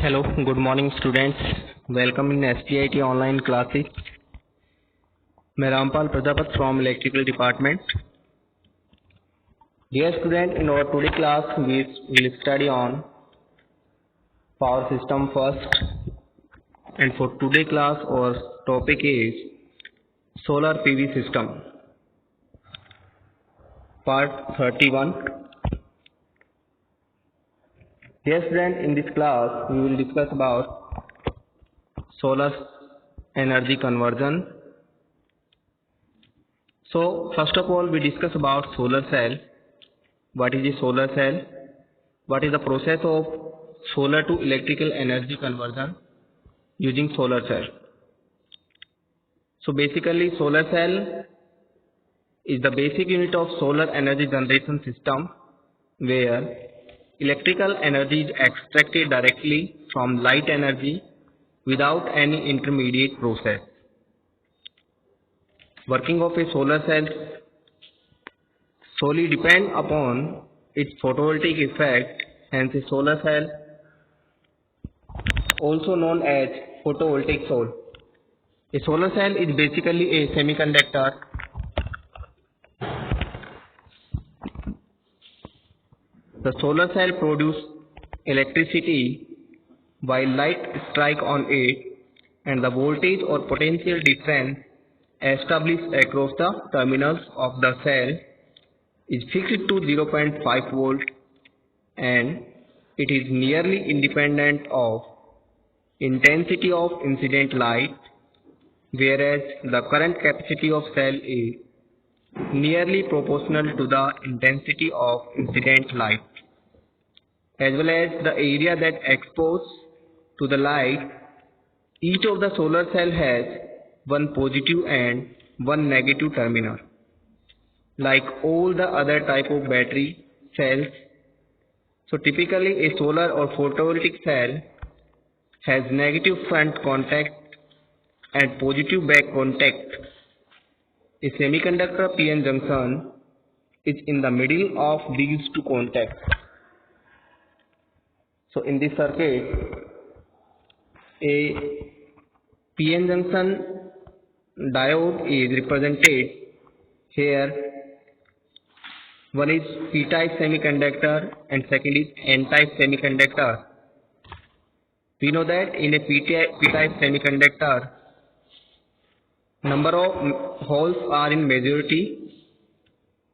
Hello, good morning students. Welcome in SPIT online classes. मैं Rampal Prajapat from electrical department. Dear student, in our today class we will study on power system first, and for today class our topic is solar PV system part 31. Dear student, in this class we will discuss about solar energy conversion. So first of all we discuss about solar cell. What is the solar cell? What is the process of solar to electrical energy conversion using solar cell? So basically solar cell is the basic unit of solar energy generation system where electrical energy is extracted directly from light energy without any intermediate process. Working of a solar cell solely depend upon its photovoltaic effect, hence a solar cell also known as photovoltaic cell. A solar cell is basically a semiconductor The solar cell produces electricity while light strike on it, and the voltage or potential difference established across the terminals of the cell is fixed to 0.5 volt, and it is nearly independent of intensity of incident light, whereas the current capacity of cell is nearly proportional to the intensity of incident light, as well as the area that exposed to the light. Each of the solar cell has one positive and one negative terminal. Like all the other type of battery cells, so typically a solar or photovoltaic cell has negative front contact and positive back contact. A semiconductor PN junction is in the middle of these two contacts. So in this circuit, a PN junction diode is represented here. One is P-type semiconductor and second is N-type semiconductor. We know that in a P-type semiconductor, number of holes are in majority,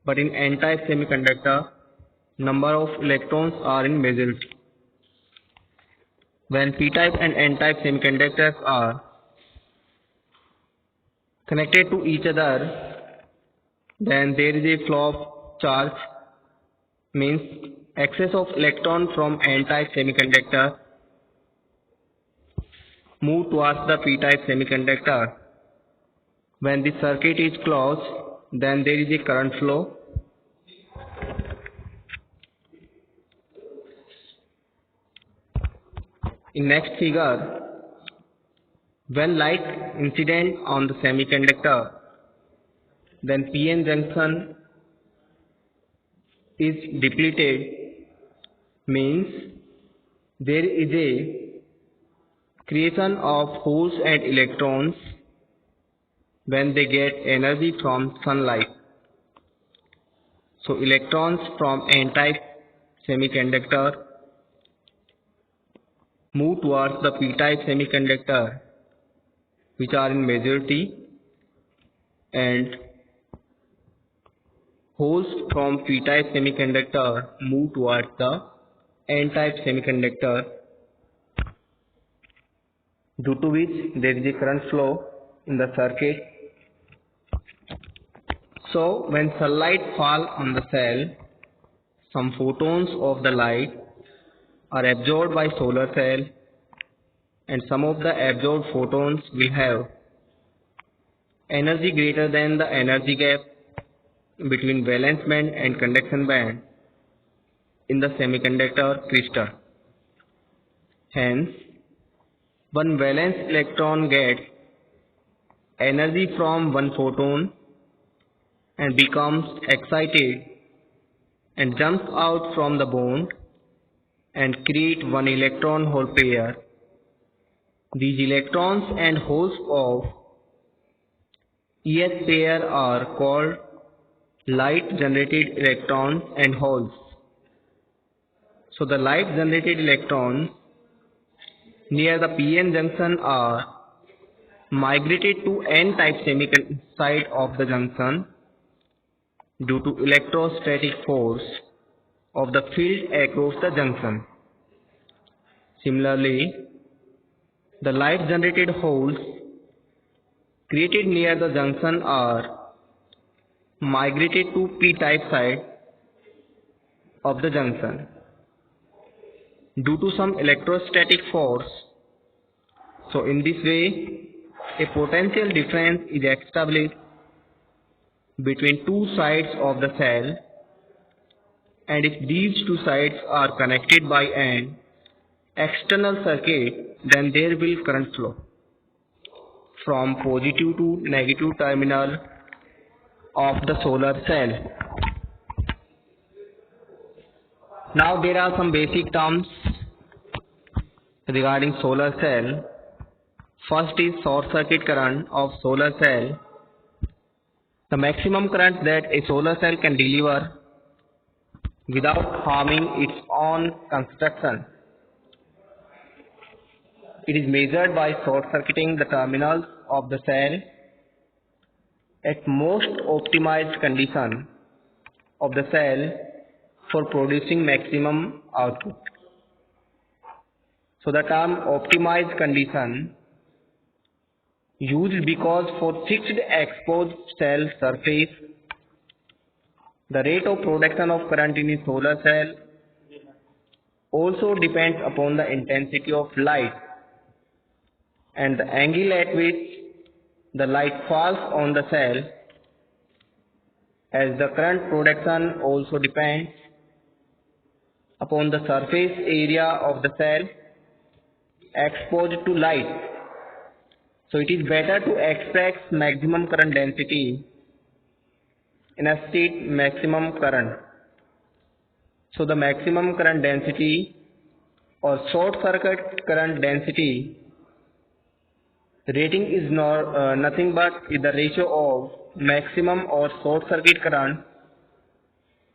but in N-type semiconductor, number of electrons are in majority. When P-type and N-type semiconductors are connected to each other, then there is a flow of charge, means excess of electron from N-type semiconductor move towards the P-type semiconductor. When the circuit is closed, then there is a current flow. In next figure, when light incident on the semiconductor, then PN junction is depleted, means there is a creation of holes and electrons when they get energy from sunlight. So electrons from N-type semiconductor move towards the P-type semiconductor, which are in majority, and holes from P-type semiconductor move towards the N-type semiconductor, due to which there is a current flow in the circuit. So when sunlight falls on the cell, some photons of the light are absorbed by solar cell, and some of the absorbed photons will have energy greater than the energy gap between valence band and conduction band in the semiconductor crystal. Hence, one valence electron gets energy from one photon and becomes excited and jumps out from the bond and create one electron hole pair. These electrons and holes of ES pair are called light generated electrons and holes. So the light generated electrons near the p-n junction are migrated to n-type semiconductor side of the junction due to electrostatic force of the field across the junction. Similarly, the light generated holes created near the junction are migrated to p-type side of the junction due to some electrostatic force. So in this way, a potential difference is established between two sides of the cell, and if these two sides are connected by an external circuit, then there will current flow from positive to negative terminal of the solar cell. Now there are some basic terms regarding solar cell. First is short circuit current of solar cell. The maximum current that a solar cell can deliver without harming its own construction. It is measured by short circuiting the terminals of the cell at most optimized condition of the cell for producing maximum output. So the term optimized condition used because for fixed exposed cell surface, the rate of production of current in a solar cell also depends upon the intensity of light and the angle at which the light falls on the cell, as the current production also depends upon the surface area of the cell exposed to light. So it is better to express maximum current density in a state maximum current. So the maximum current density or short circuit current density rating is nothing but the ratio of maximum or short circuit current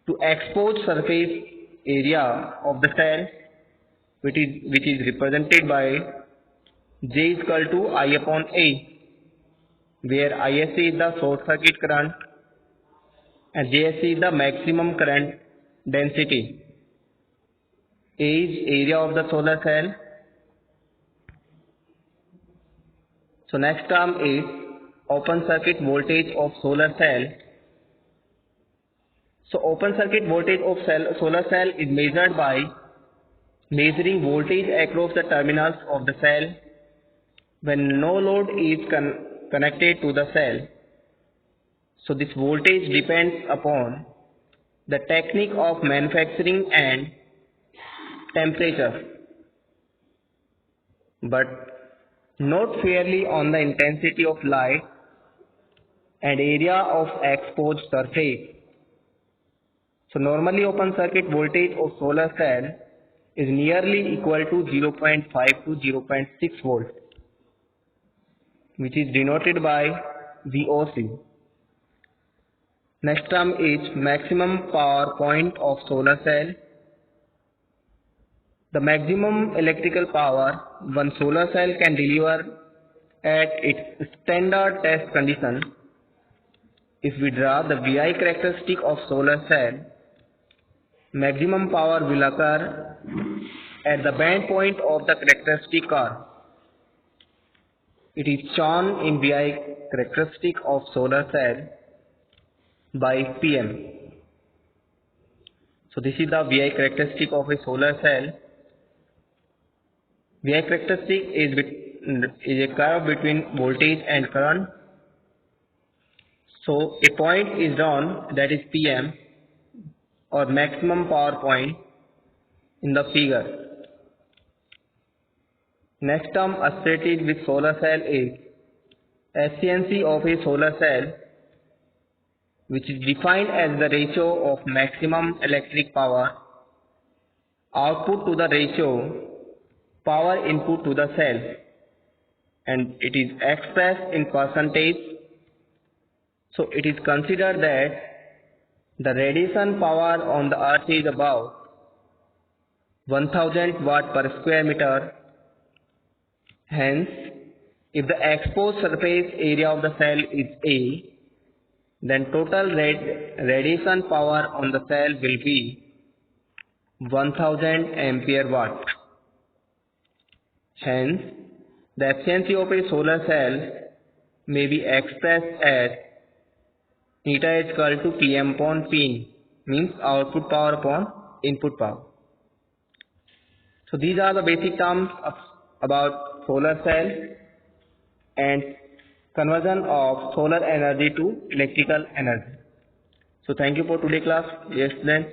to exposed surface area of the cell, which is represented by J is equal to I upon A, where ISC is the short circuit current and JSC is the maximum current density. A is area of the solar cell. So next term is open circuit voltage of solar cell. So open circuit voltage of solar cell is measured by measuring voltage across the terminals of the cell when no load is connected to the cell. So this voltage depends upon the technique of manufacturing and temperature, but not fairly on the intensity of light and area of exposed surface. So normally open circuit voltage of solar cell is nearly equal to 0.5 to 0.6 volt, which is denoted by VOC. Next term is maximum power point of solar cell. The maximum electrical power one solar cell can deliver at its standard test condition. If we draw the VI characteristic of solar cell, maximum power will occur at the band point of the characteristic curve. It is shown in VI characteristic of solar cell by PM. So this is the VI characteristic of a solar cell. VI characteristic is a curve between voltage and current. So a point is drawn, that is PM, or maximum power point, in the figure. Next term associated with solar cell is efficiency of a solar cell, which is defined as the ratio of maximum electric power output to the ratio power input to the cell, and it is expressed in percentage. So it is considered that the radiation power on the earth is about 1000 watt per square meter. Hence, if the exposed surface area of the cell is A, then total radiation power on the cell will be 1000 ampere watt. Hence, the efficiency of a solar cell may be expressed as eta is equal to Pm upon Pin, means output power upon input power. So these are the basic terms about solar cell and conversion of solar energy to electrical energy. So thank you for today's class. Yes, students.